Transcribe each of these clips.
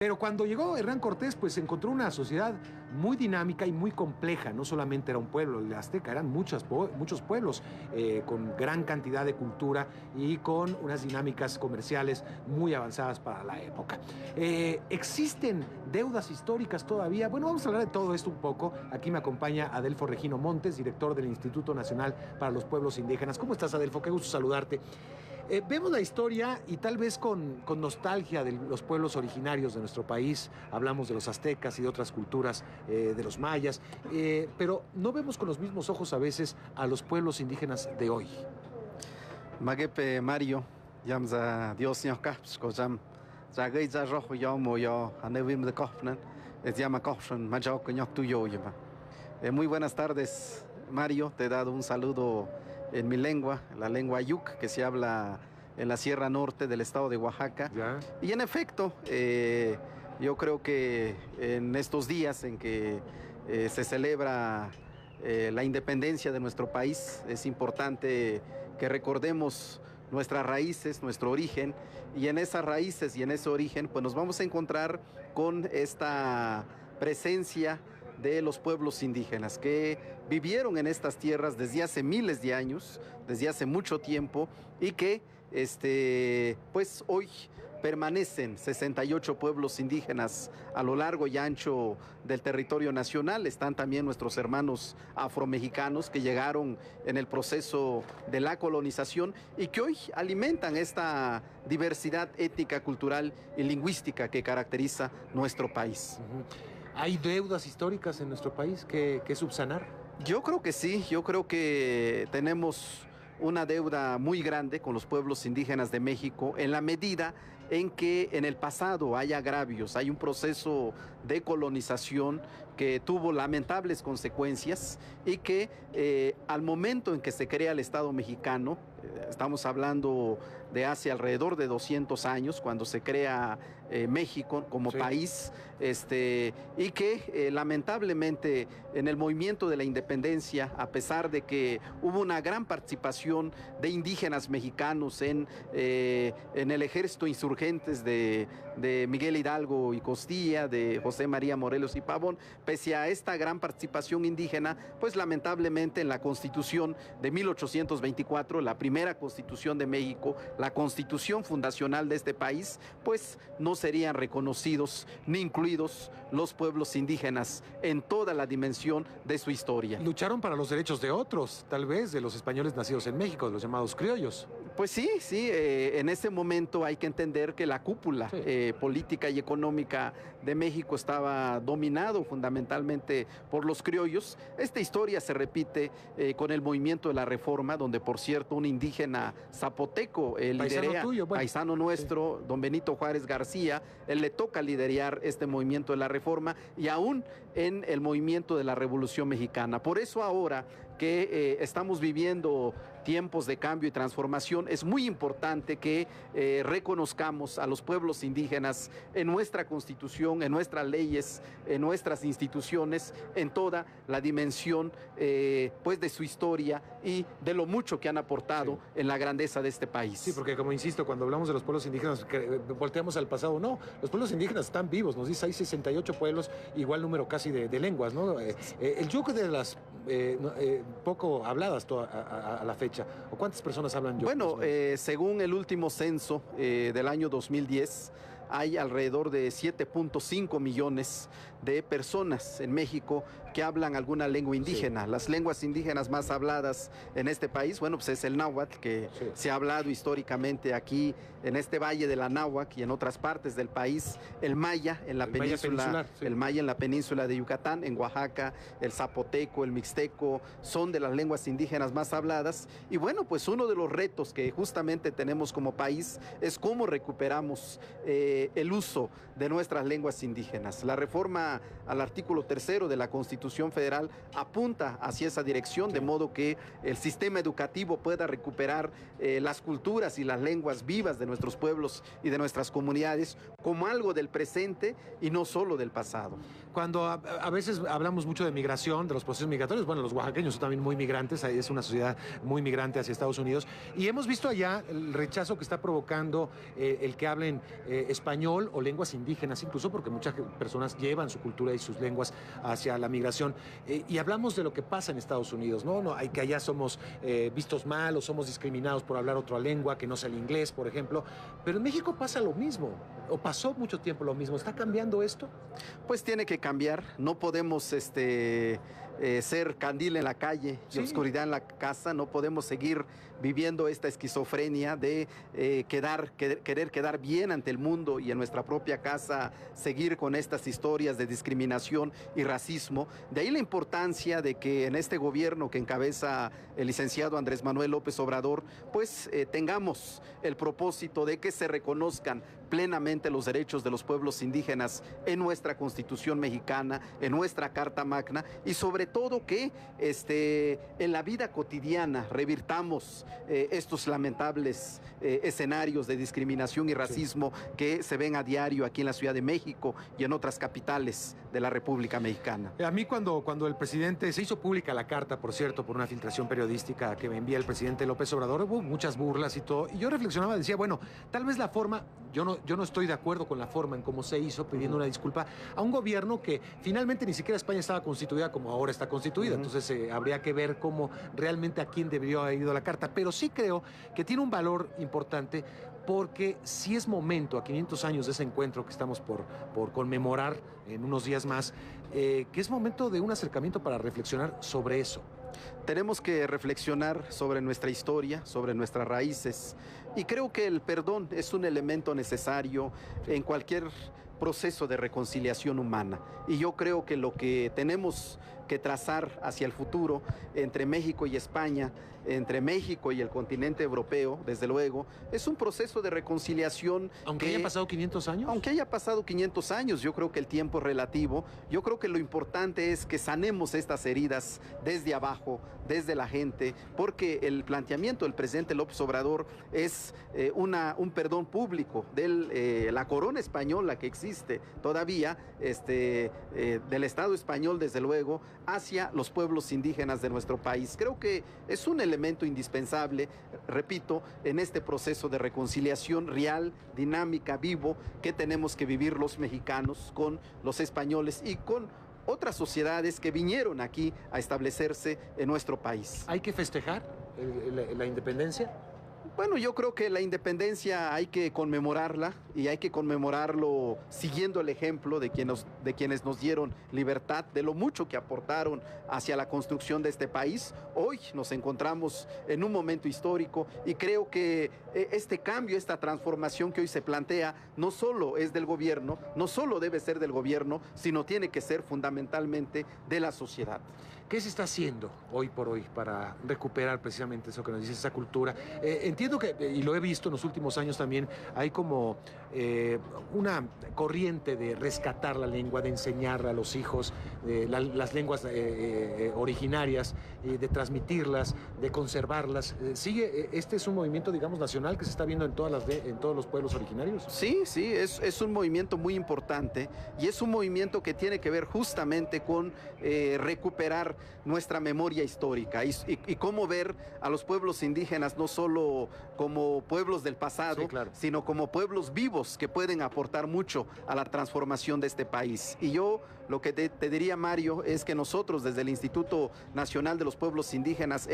Pero cuando llegó Hernán Cortés, pues encontró una sociedad muy dinámica y muy compleja. No solamente era un pueblo, el azteca, eran muchos pueblos con gran cantidad de cultura y con unas dinámicas comerciales muy avanzadas para la época. ¿Existen deudas históricas todavía? Bueno, vamos a hablar de todo esto un poco. Aquí me acompaña Adelfo Regino Montes, director del Instituto Nacional para los Pueblos Indígenas. ¿Cómo estás, Adelfo? Qué gusto saludarte. Vemos la historia y tal vez con nostalgia de los pueblos originarios de nuestro país. Hablamos de los aztecas y de otras culturas, de los mayas, pero no vemos con los mismos ojos a veces a los pueblos indígenas de hoy. Magepe Mario, yamza Dios ño kapsko jam, zagay za rojo yamo yo, anevim de kofnan, es llama kofnan, majo que ñok tuyo yema. Muy buenas tardes, Mario, te he dado un saludo en mi lengua, la lengua ayuk, que se habla en la Sierra Norte del estado de Oaxaca. ¿Ya? Y en efecto, yo creo que en estos días en que se celebra la independencia de nuestro país, es importante que recordemos nuestras raíces, nuestro origen, y en esas raíces y en ese origen, pues nos vamos a encontrar con esta presencia de los pueblos indígenas que vivieron en estas tierras desde hace miles de años, desde hace mucho tiempo, y que pues hoy permanecen 68 pueblos indígenas a lo largo y ancho del territorio nacional. Están también nuestros hermanos afromexicanos que llegaron en el proceso de la colonización y que hoy alimentan esta diversidad étnica, cultural y lingüística que caracteriza nuestro país. ¿Hay deudas históricas en nuestro país que subsanar? Yo creo que sí, yo creo que tenemos una deuda muy grande con los pueblos indígenas de México en la medida en que en el pasado hay agravios, hay un proceso de colonización que tuvo lamentables consecuencias y que al momento en que se crea el Estado mexicano, estamos hablando de hace alrededor de 200 años, cuando se crea México como país, y que lamentablemente en el movimiento de la independencia, a pesar de que hubo una gran participación de indígenas mexicanos en el ejército insurgentes de Miguel Hidalgo y Costilla, de José María Morelos y Pavón, pese a esta gran participación indígena, pues lamentablemente en la Constitución de 1824, la primera Constitución de México, la Constitución fundacional de este país, pues no serían reconocidos ni incluidos los pueblos indígenas en toda la dimensión de su historia. Lucharon para los derechos de otros, tal vez, de los españoles nacidos en México, de los llamados criollos. Pues sí, en ese momento hay que entender que la cúpula política y económica de México estaba dominado fundamentalmente por los criollos. Esta historia se repite con el movimiento de la Reforma, donde por cierto un indígena zapoteco lidera, paisano nuestro, don Benito Juárez García, él le toca liderar este movimiento de la Reforma y aún en el movimiento de la Revolución Mexicana. Por eso ahora que estamos viviendo tiempos de cambio y transformación, es muy importante que reconozcamos a los pueblos indígenas en nuestra Constitución, en nuestras leyes, en nuestras instituciones, en toda la dimensión pues de su historia y de lo mucho que han aportado en la grandeza de este país. Sí, porque como insisto, cuando hablamos de los pueblos indígenas, volteamos al pasado. No, los pueblos indígenas están vivos, nos dice, hay 68 pueblos, igual número casi de lenguas, ¿no? El yuque de las poco habladas a la fecha, ¿o cuántas personas hablan yuque? Bueno, según el último censo del año 2010, hay alrededor de 7.5 millones de personas en México que hablan alguna lengua indígena. Sí. Las lenguas indígenas más habladas en este país, bueno, pues es el náhuatl, que se ha hablado históricamente aquí en este valle de la Náhuac y en otras partes del país, el maya en la península, el maya en la península de Yucatán, en Oaxaca, el zapoteco, el mixteco, son de las lenguas indígenas más habladas. Y bueno, pues uno de los retos que justamente tenemos como país es cómo recuperamos el uso de nuestras lenguas indígenas. La reforma al artículo 3 de la Constitución Federal apunta hacia esa dirección, de modo que el sistema educativo pueda recuperar las culturas y las lenguas vivas de nuestros pueblos y de nuestras comunidades como algo del presente y no solo del pasado. Cuando a veces hablamos mucho de migración, de los procesos migratorios, bueno, los oaxaqueños son también muy migrantes, es una sociedad muy migrante hacia Estados Unidos, y hemos visto allá el rechazo que está provocando el que hablen español español o lenguas indígenas, incluso porque muchas personas llevan su cultura y sus lenguas hacia la migración. Y hablamos de lo que pasa en Estados Unidos, ¿no? No, hay que allá somos vistos mal o somos discriminados por hablar otra lengua que no sea el inglés, por ejemplo. Pero en México pasa lo mismo, o pasó mucho tiempo lo mismo. ¿Está cambiando esto? Pues tiene que cambiar. No podemos ser candil en la calle y oscuridad en la casa. No podemos seguir viviendo esta esquizofrenia de querer quedar bien ante el mundo y en nuestra propia casa seguir con estas historias de discriminación y racismo. De ahí la importancia de que en este gobierno que encabeza el licenciado Andrés Manuel López Obrador, pues tengamos el propósito de que se reconozcan plenamente los derechos de los pueblos indígenas en nuestra Constitución mexicana, en nuestra Carta Magna, y sobre todo que en la vida cotidiana revirtamos estos lamentables escenarios de discriminación y racismo que se ven a diario aquí en la Ciudad de México y en otras capitales de la República Mexicana. A mí cuando el presidente, se hizo pública la carta, por cierto, por una filtración periodística que me envía el presidente López Obrador, hubo muchas burlas y todo, y yo reflexionaba, decía, bueno, tal vez la forma, yo no estoy de acuerdo con la forma en cómo se hizo, pidiendo una disculpa a un gobierno que finalmente ni siquiera España estaba constituida como ahora está constituida. Entonces habría que ver cómo realmente a quién debió haber ido la carta. Pero sí creo que tiene un valor importante porque sí es momento, a 500 años de ese encuentro que estamos por conmemorar en unos días más, que es momento de un acercamiento para reflexionar sobre eso. Tenemos que reflexionar sobre nuestra historia, sobre nuestras raíces, y creo que el perdón es un elemento necesario en cualquier proceso de reconciliación humana. Y yo creo que lo que tenemos que trazar hacia el futuro entre México y España, entre México y el continente europeo, desde luego, es un proceso de reconciliación. Aunque haya pasado 500 años. Aunque haya pasado 500 años, yo creo que el tiempo es relativo. Yo creo que lo importante es que sanemos estas heridas desde abajo, desde la gente, porque el planteamiento del presidente López Obrador es un perdón público de la corona española que existe todavía, del Estado español, desde luego, hacia los pueblos indígenas de nuestro país. Creo que es un elemento indispensable, repito, en este proceso de reconciliación real, dinámica, vivo, que tenemos que vivir los mexicanos con los españoles y con otras sociedades que vinieron aquí a establecerse en nuestro país. ¿Hay que festejar la independencia? Bueno, yo creo que la independencia hay que conmemorarla y hay que conmemorarlo siguiendo el ejemplo de quienes nos dieron libertad, de lo mucho que aportaron hacia la construcción de este país. Hoy nos encontramos en un momento histórico y creo que este cambio, esta transformación que hoy se plantea, no solo es del gobierno, no solo debe ser del gobierno, sino tiene que ser fundamentalmente de la sociedad. ¿Qué se está haciendo hoy por hoy para recuperar precisamente eso que nos dice, esa cultura? Entiendo que, y lo he visto en los últimos años también, hay como una corriente de rescatar la lengua, de enseñar a los hijos las lenguas originarias, de transmitirlas, de conservarlas. ¿Este es un movimiento, digamos, nacional que se está viendo en todos los pueblos originarios? Sí, es un movimiento muy importante y es un movimiento que tiene que ver justamente con recuperar nuestra memoria histórica y cómo ver a los pueblos indígenas no solo como pueblos del pasado, sino como pueblos vivos que pueden aportar mucho a la transformación de este país. Y yo lo que te diría, Mario, es que nosotros desde el Instituto Nacional de los Pueblos Indígenas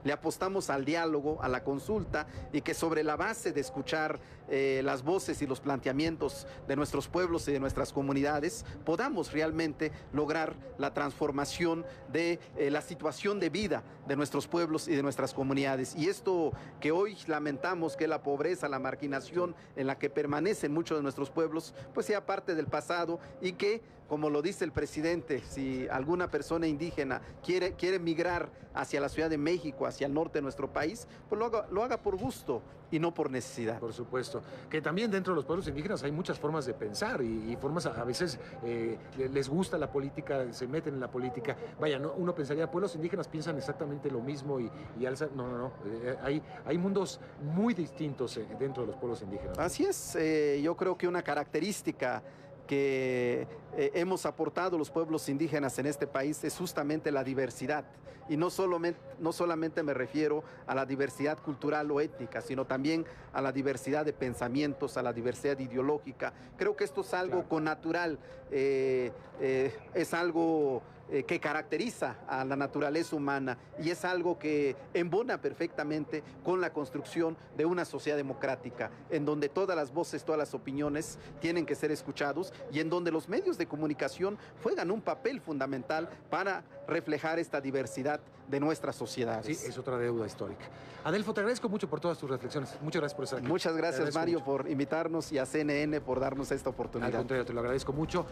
le apostamos al diálogo, a la consulta, y que sobre la base de escuchar las voces y los planteamientos de nuestros pueblos y de nuestras comunidades, podamos realmente lograr la transformación de la situación de vida de nuestros pueblos y de nuestras comunidades. Y esto que hoy lamentamos, que es la pobreza, la marginación en la que permanecen muchos de nuestros pueblos, pues sea parte del pasado y que, como lo dice el presidente, si alguna persona indígena quiere migrar hacia la Ciudad de México, hacia el norte de nuestro país, pues lo haga por gusto y no por necesidad. Por supuesto. Que también dentro de los pueblos indígenas hay muchas formas de pensar y formas, a veces les gusta la política, se meten en la política. Vaya, ¿no? Uno pensaría, pueblos indígenas piensan exactamente lo mismo y alzan. No. Hay mundos muy distintos dentro de los pueblos indígenas, ¿no? Así es. Yo creo que una característica que hemos aportado los pueblos indígenas en este país es justamente la diversidad. Y no solamente me refiero a la diversidad cultural o étnica, sino también a la diversidad de pensamientos, a la diversidad ideológica. Creo que esto es algo connatural, es algo que caracteriza a la naturaleza humana y es algo que embona perfectamente con la construcción de una sociedad democrática, en donde todas las voces, todas las opiniones tienen que ser escuchados y en donde los medios de comunicación juegan un papel fundamental para reflejar esta diversidad de nuestras sociedades. Sí, es otra deuda histórica. Adelfo, te agradezco mucho por todas tus reflexiones. Muchas gracias por estar aquí. Muchas gracias, Mario, por invitarnos y a CNN por darnos esta oportunidad. Al contrario, te lo agradezco mucho.